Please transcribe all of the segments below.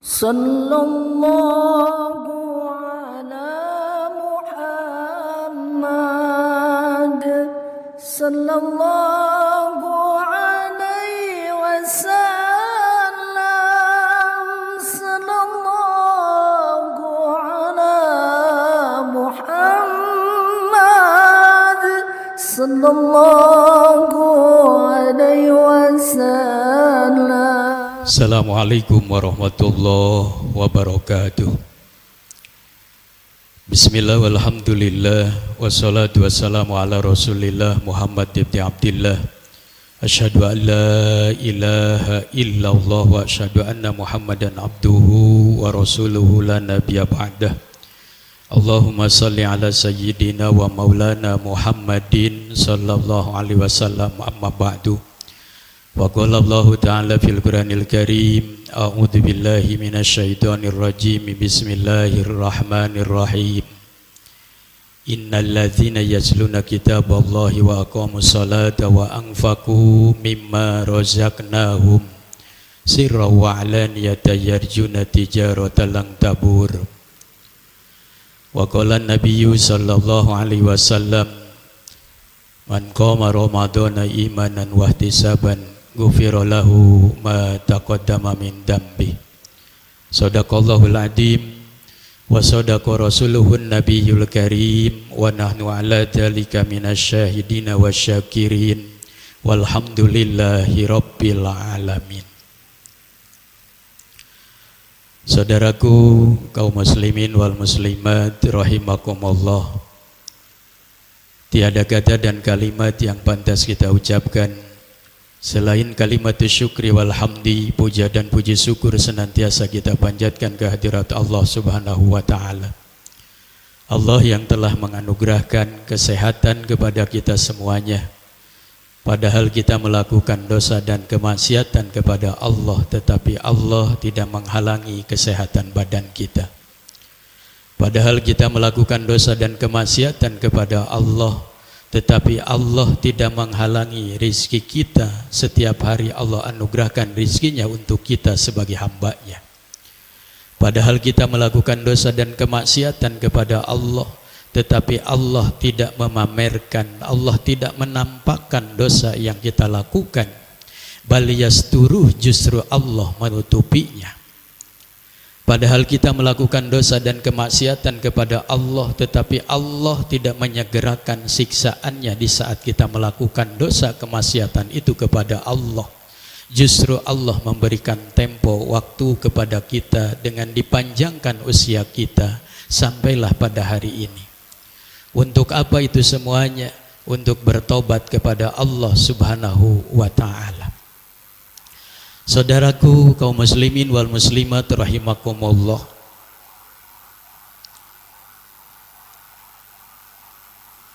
Sallallahu ala Muhammad sallallahu alaihi wasallam. Sallallahu ala Muhammad sallallahu alaihi wasallam. Assalamualaikum warahmatullahi wabarakatuh. Bismillah walhamdulillah wassalatu wassalamu ala rasulillah Muhammad ibn Abdillah. Asyhadu an la ilaha illallah wa asyhadu anna Muhammadan abduhu wa rasuluhu la nabiyya ba'dah. Allahumma salli ala sayyidina wa maulana Muhammadin sallallahu alaihi wasallam, amma ba'du. Wa qala Allah ta'ala fil Qur'anil Karim, a'udzu billahi minasy syaithanir rajim, bismillahirrahmanirrahim. Innal ladzina yatluna kitaballahi wa aqamus salata wa anfaqu mimma razaqnahum sirran wa 'alaniyatan yarjuna tijaratan lan tabur. Wa qala an-nabiyyu sallallahu alaihi wasallam, man qama ramadhana imanan wa ihtisaban ghufira lahu ma taqaddama min dambi. Shadaqallahul adzim wa shadaqa rasuluhun nabiyyul karim wa nahnu ala dzalika minasyahidina wasyakirin walhamdulillahi rabbil alamin. Saudaraku kaum muslimin wal muslimat rahimakumullah, tiada kata dan kalimat yang pantas kita ucapkan selain kalimat syukri wal hamdi. Puja dan puji syukur senantiasa kita panjatkan ke hadirat Allah subhanahu wa ta'ala, Allah yang telah menganugerahkan kesehatan kepada kita semuanya, padahal kita melakukan dosa dan kemaksiatan kepada Allah, tetapi Allah tidak menghalangi kesehatan badan kita. Padahal kita melakukan dosa dan kemaksiatan kepada Allah, tetapi Allah tidak menghalangi rizki kita. Setiap hari Allah anugerahkan rizkinya untuk kita sebagai hambanya. Padahal kita melakukan dosa dan kemaksiatan kepada Allah, tetapi Allah tidak memamerkan, Allah tidak menampakkan dosa yang kita lakukan. Bal yasturuh, justru Allah menutupinya. Padahal kita melakukan dosa dan kemaksiatan kepada Allah, tetapi Allah tidak menyegerakan siksaannya di saat kita melakukan dosa kemaksiatan itu kepada Allah. Justru Allah memberikan tempo waktu kepada kita dengan dipanjangkan usia kita sampailah pada hari ini. Untuk apa itu semuanya? Untuk bertobat kepada Allah subhanahu wa ta'ala. Saudaraku kaum muslimin wal muslimat rahimakumullah,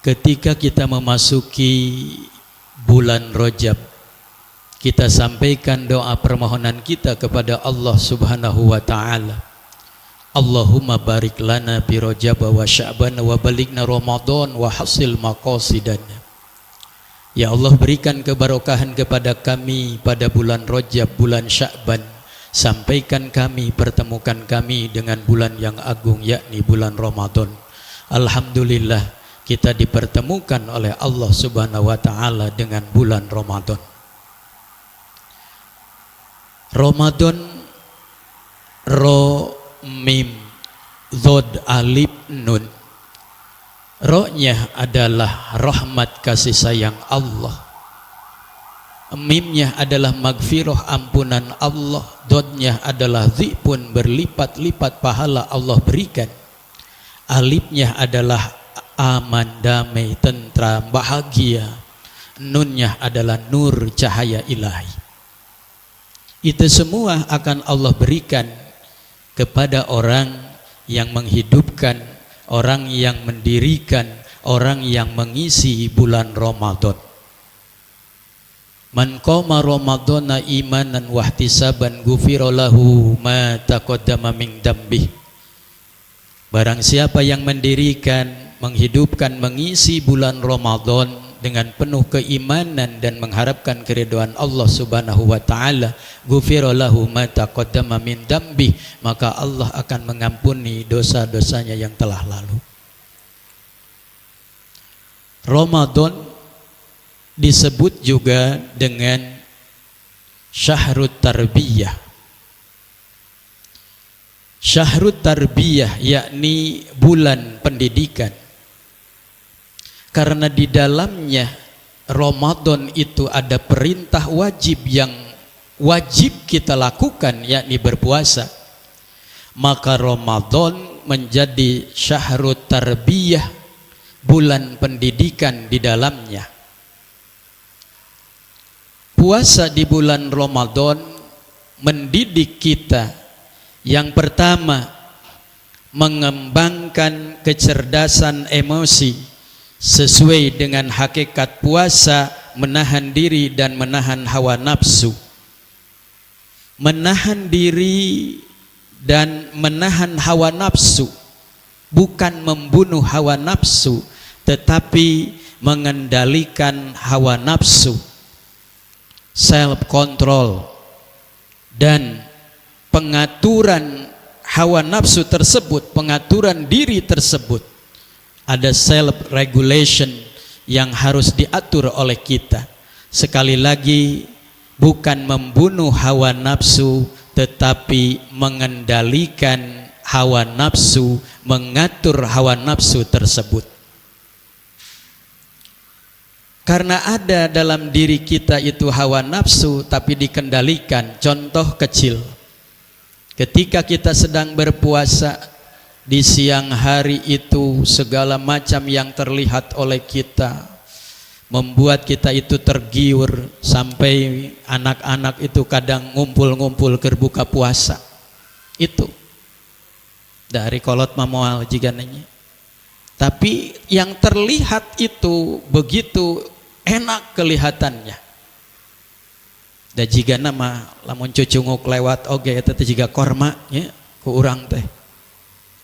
ketika kita memasuki bulan Rajab, kita sampaikan doa permohonan kita kepada Allah subhanahu wa ta'ala. Allahumma barik lana bi Rajab wa Sya'ban wa balighna Ramadan wa hasil maqasidana. Ya Allah, berikan keberkahan kepada kami pada bulan Rajab, bulan Sya'ban. Sampaikan kami, pertemukan kami dengan bulan yang agung, yakni bulan Ramadan. Alhamdulillah, kita dipertemukan oleh Allah subhanahu wa ta'ala dengan bulan Ramadan. Ramadan, ro, mim, zod, alif, nun. Ro-nya adalah rahmat kasih sayang Allah, mimnya adalah magfirah ampunan Allah, dodnya adalah dhipun berlipat-lipat pahala Allah berikan, alifnya adalah aman, damai, tentram, bahagia, nunnya adalah nur cahaya ilahi. Itu semua akan Allah berikan kepada orang yang menghidupkan, orang yang mendirikan, orang yang mengisi bulan Ramadan. Man qama ramadhana imanan wa ihtisaban ghufira lahu ma taqaddama min dambi. Barang siapa yang mendirikan, menghidupkan, mengisi bulan Ramadan dengan penuh keimanan dan mengharapkan keridhaan Allah Subhanahu wa taala, ghufira lahu ma taqaddama min dambi, maka Allah akan mengampuni dosa-dosanya yang telah lalu. Ramadan disebut juga dengan syahrut tarbiyah. Syahrut tarbiyah yakni bulan pendidikan. Karena di dalamnya Ramadan itu ada perintah wajib yang wajib kita lakukan, yakni berpuasa. Maka Ramadan menjadi syahrut tarbiyah, bulan pendidikan di dalamnya. Puasa di bulan Ramadan mendidik kita, yang pertama, mengembangkan kecerdasan emosi sesuai dengan hakikat puasa, menahan diri dan menahan hawa nafsu. Menahan diri dan menahan hawa nafsu, bukan membunuh hawa nafsu, tetapi mengendalikan hawa nafsu, self control, dan pengaturan hawa nafsu tersebut, pengaturan diri tersebut, ada self regulation yang harus diatur oleh kita. Sekali lagi, bukan membunuh hawa nafsu, tetapi mengendalikan hawa nafsu, mengatur hawa nafsu tersebut. Karena ada dalam diri kita itu hawa nafsu tapi dikendalikan. Contoh kecil, ketika kita sedang berpuasa di siang hari itu, segala macam yang terlihat oleh kita membuat kita itu tergiur, sampai anak-anak itu kadang ngumpul-ngumpul ke buka puasa. Itu dari kolot mamual jika nanya. Tapi yang terlihat itu begitu enak kelihatannya. Da jika nama lamun cucunguk lewat oge eta teh jiga korma nya ku urang teh.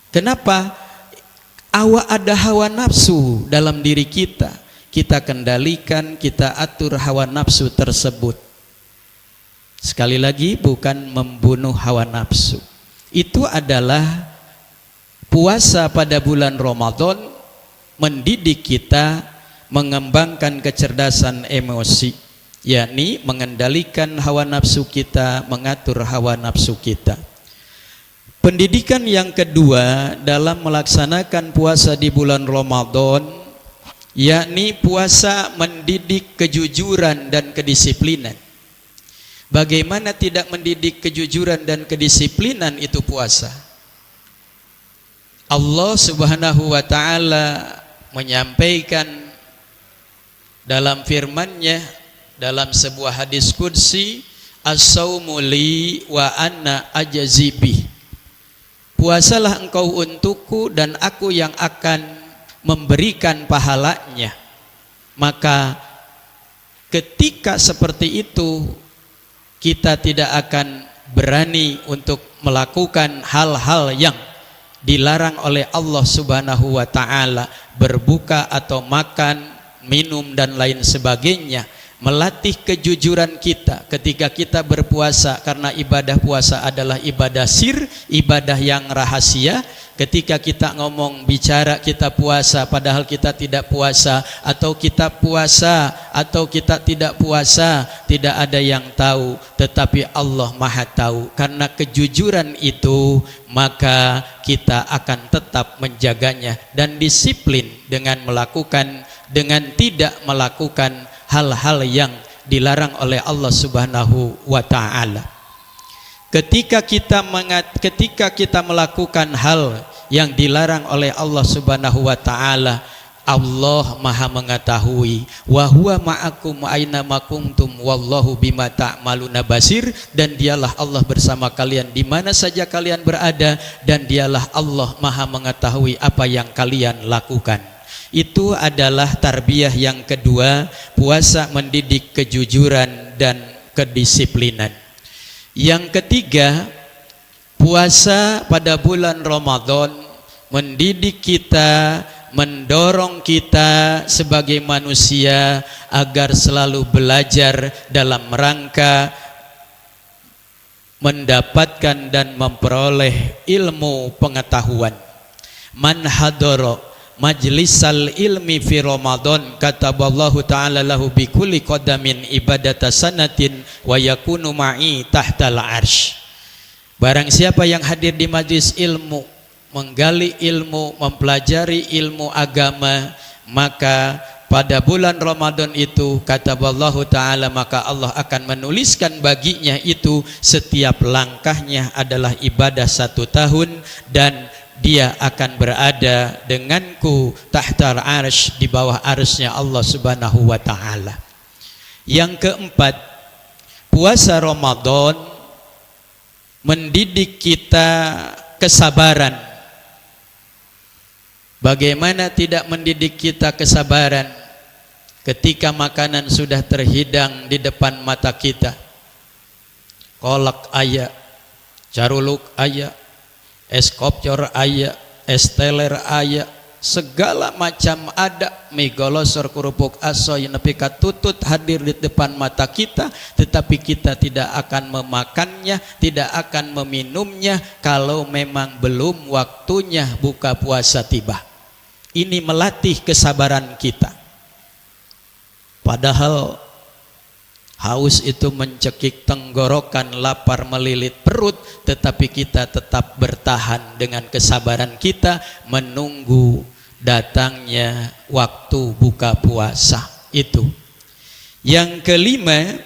Kenapa? Ada hawa nafsu dalam diri kita. Kita kendalikan, kita atur hawa nafsu tersebut. Sekali lagi, bukan membunuh hawa nafsu. Itu adalah puasa pada bulan Ramadan mendidik kita mengembangkan kecerdasan emosi, yakni mengendalikan hawa nafsu kita, mengatur hawa nafsu kita. Pendidikan yang kedua dalam melaksanakan puasa di bulan Ramadan, yakni puasa mendidik kejujuran dan kedisiplinan. Bagaimana tidak mendidik kejujuran dan kedisiplinan itu puasa? Allah Subhanahu wa taala menyampaikan dalam firman-Nya dalam sebuah hadis qudsi, as-saumu li wa ana ajzi bih. Puasalah engkau untukku dan aku yang akan memberikan pahalanya. Maka ketika seperti itu, kita tidak akan berani untuk melakukan hal-hal yang dilarang oleh Allah Subhanahu wa taala, berbuka atau makan, minum dan lain sebagainya. Melatih kejujuran kita ketika kita berpuasa, karena ibadah puasa adalah ibadah sir, ibadah yang rahasia. Ketika kita ngomong bicara kita puasa padahal kita tidak puasa, atau kita puasa atau kita tidak puasa, tidak ada yang tahu, tetapi Allah Maha tahu. Karena kejujuran itu, maka kita akan tetap menjaganya dan disiplin dengan tidak melakukan hal-hal yang dilarang oleh Allah Subhanahu wa taala. Ketika kita melakukan hal yang dilarang oleh Allah Subhanahu wa taala, Allah Maha mengetahui, wa huwa ma'akum aina ma kuntum wallahu bima ta'maluna basir, dan dialah Allah bersama kalian di mana saja kalian berada, dan dialah Allah Maha mengetahui apa yang kalian lakukan. Itu adalah tarbiyah yang kedua, puasa mendidik kejujuran dan kedisiplinan. Yang ketiga, puasa pada bulan Ramadan mendidik kita mendorong kita sebagai manusia agar selalu belajar dalam rangka mendapatkan dan memperoleh ilmu pengetahuan. Man hadara majlisal ilmi fi Ramadan kataballahu ta'ala lahu bi kulli qadamin ibadata sanatin wa yakunu ma'i tahtal arsy. Barang siapa yang hadir di majlis ilmu, menggali ilmu, mempelajari ilmu agama, maka pada bulan Ramadan itu kataballahu ta'ala, maka Allah akan menuliskan baginya itu setiap langkahnya adalah ibadah 1 tahun, dan dia akan berada denganku tahtal arsy, di bawah arsy-Nya Allah Subhanahu wa ta'ala. Yang keempat, puasa Ramadan mendidik kita kesabaran. Bagaimana tidak mendidik kita kesabaran ketika makanan sudah terhidang di depan mata kita? Kolak aya, caruluk aya, es kopcor aya, es teler aya, segala macam ada, mie golosor, kerupuk asoy, nepi katutut hadir di depan mata kita, tetapi kita tidak akan memakannya, tidak akan meminumnya kalau memang belum waktunya buka puasa tiba. Ini melatih kesabaran kita. Padahal haus itu mencekik tenggorokan, lapar melilit perut, tetapi kita tetap bertahan dengan kesabaran kita menunggu datangnya waktu buka puasa itu. Yang kelima,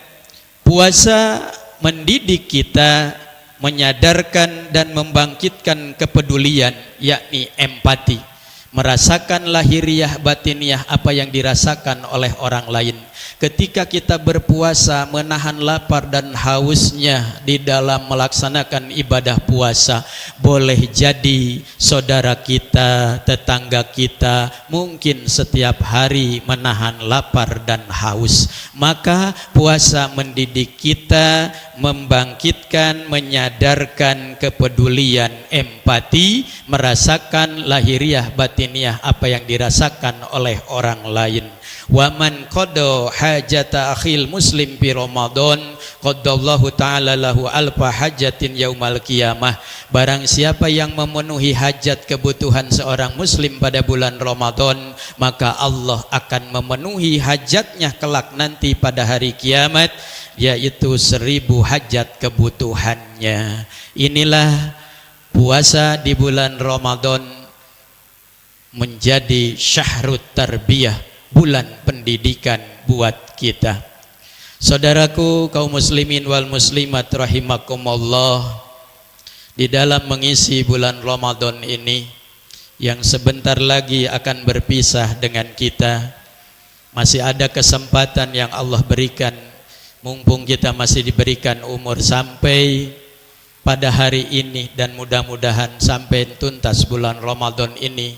puasa mendidik kita, menyadarkan dan membangkitkan kepedulian, yakni empati. Merasakan lahiriah batiniah apa yang dirasakan oleh orang lain. Ketika kita berpuasa, menahan lapar dan hausnya di dalam melaksanakan ibadah puasa, boleh jadi saudara kita, tetangga kita mungkin setiap hari menahan lapar dan haus. Maka puasa mendidik kita, membangkitkan, menyadarkan kepedulian, empati, merasakan lahiriah batiniah apa yang dirasakan oleh orang lain. Wa man qada hajata akhil muslim fi Ramadan qaddallahu ta'ala lahu alfa hajatin yaumal qiyamah. Barang siapa yang memenuhi hajat kebutuhan seorang muslim pada bulan Ramadan, maka Allah akan memenuhi hajatnya kelak nanti pada hari kiamat, yaitu 1000 hajat kebutuhannya. Inilah puasa di bulan Ramadan menjadi syahrut tarbiyah, bulan pendidikan buat kita. Saudaraku kaum muslimin wal muslimat rahimakumullah, di dalam mengisi bulan Ramadan ini yang sebentar lagi akan berpisah dengan kita, masih ada kesempatan yang Allah berikan. Mumpung kita masih diberikan umur sampai pada hari ini, dan mudah-mudahan sampai tuntas bulan Ramadan ini,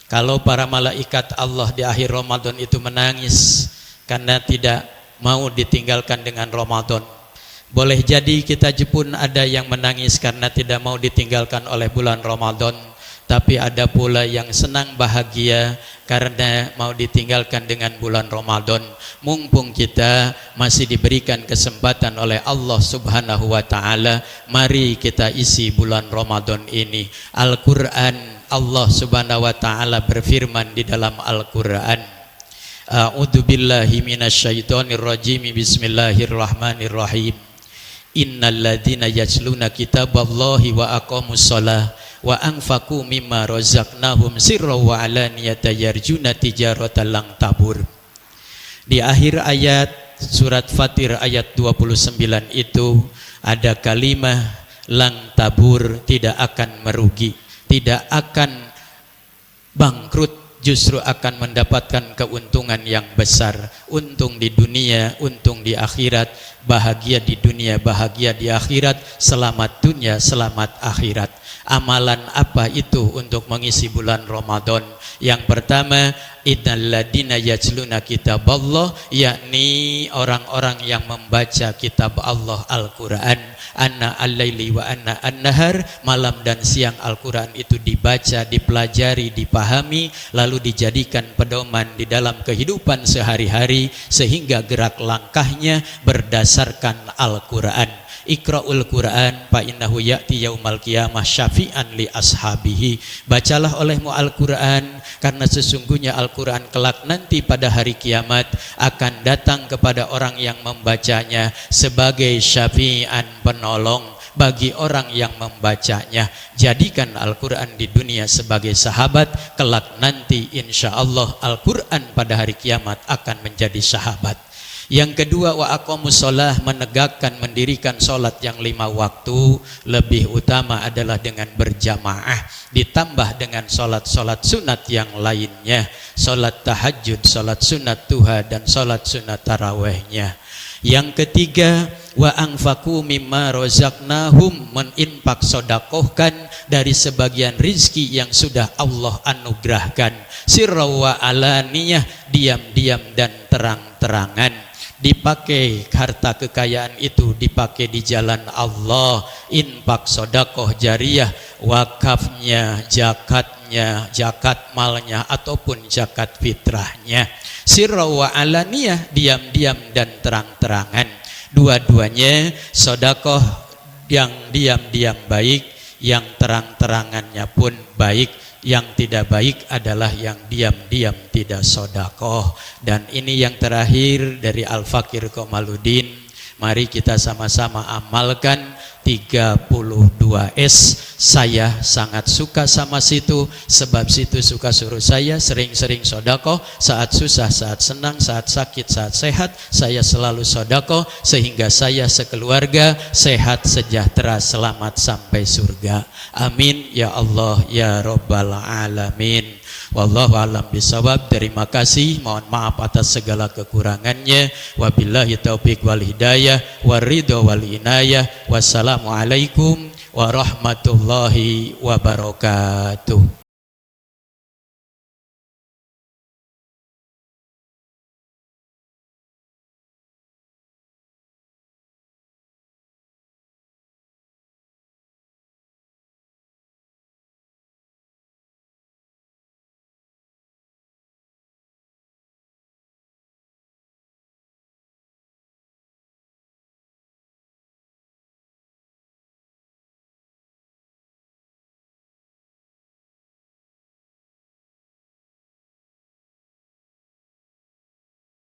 kalau para malaikat Allah di akhir Ramadan itu menangis karena tidak mau ditinggalkan dengan Ramadan, boleh jadi kita pun ada yang menangis karena tidak mau ditinggalkan oleh bulan Ramadan. Tapi ada pula yang senang bahagia karena mau ditinggalkan dengan bulan Ramadan. Mumpung kita masih diberikan kesempatan oleh Allah Subhanahu wa ta'ala, mari kita isi bulan Ramadan ini. Al-Quran, Allah Subhanahu wa ta'ala berfirman di dalam Al-Quran, A'udzu billahi minasyaitonir rajim, bismillahirrahmanirrahim. Innal ladzina yatluna kitaballahi wa aqamus shalah wa anfaqu mimma razaqnahum sirran wa alaniyatan yarjuna tijaratan lan tabur. Di akhir ayat surat Fatir ayat 29 itu ada kalimat lang tabur, tidak akan merugi, tidak akan bangkrut, justru akan mendapatkan keuntungan yang besar. Untung di dunia, untung di akhirat, bahagia di dunia, bahagia di akhirat, selamat dunia, selamat akhirat. Amalan apa itu untuk mengisi bulan Ramadan? Yang pertama, Innalladzina yatluna kitaballah, yakni orang-orang yang membaca kitab Allah Al-Quran, anna al-laili wa anna an-nahar, malam dan siang Al-Quran itu dibaca, dipelajari, dipahami, lalu dijadikan pedoman di dalam kehidupan sehari-hari sehingga gerak langkahnya berdasarkan Al-Quran. Iqra'ul Quran fa innahu ya'ti yaumal qiyamah syafi'an li ashabihi. Bacalah olehmu Al-Quran, karena sesungguhnya Al-Quran kelak nanti pada hari kiamat akan datang kepada orang yang membacanya sebagai syafi'an, penolong bagi orang yang membacanya. Jadikan Al-Quran di dunia sebagai sahabat, kelak nanti insya Allah Al-Quran pada hari kiamat akan menjadi sahabat. Yang kedua, wa aqamus shalah, menegakkan, mendirikan sholat yang 5 waktu. Lebih utama adalah dengan berjamaah, ditambah dengan sholat-sholat sunat yang lainnya, sholat tahajud, sholat sunat duha, dan sholat sunat tarawehnya. Yang ketiga, wa anfaqu mimma razaqnahum, meninfak, sodakohkan dari sebagian rizki yang sudah Allah anugerahkan, sirra wa alaniyah, diam-diam dan terang-terangan. Dipakai harta kekayaan itu, dipakai di jalan Allah, infak, sodakoh jariyah, wakafnya, zakatnya, zakat malnya ataupun zakat fitrahnya. Sirra wa alaniyah, diam-diam dan terang-terangan. Dua-duanya sodakoh, yang diam-diam baik, yang terang-terangannya pun baik. Yang tidak baik adalah yang diam-diam tidak sodakoh. Dan ini yang terakhir dari Al-Fakir Komaluddin. Mari kita sama-sama amalkan 32S. Saya sangat suka sama situ, sebab situ suka suruh saya sering-sering sodakoh. Saat susah, saat senang, saat sakit, saat sehat, saya selalu sodakoh, sehingga saya sekeluarga sehat, sejahtera, selamat sampai surga. Amin ya Allah ya Rabbal Alamin. Wallahu alam bisawab. Terima kasih, mohon maaf atas segala kekurangannya. Wabillahi taufiq wal hidayah, waridho wal inayah. Wassalamualaikum warahmatullahi wabarakatuh.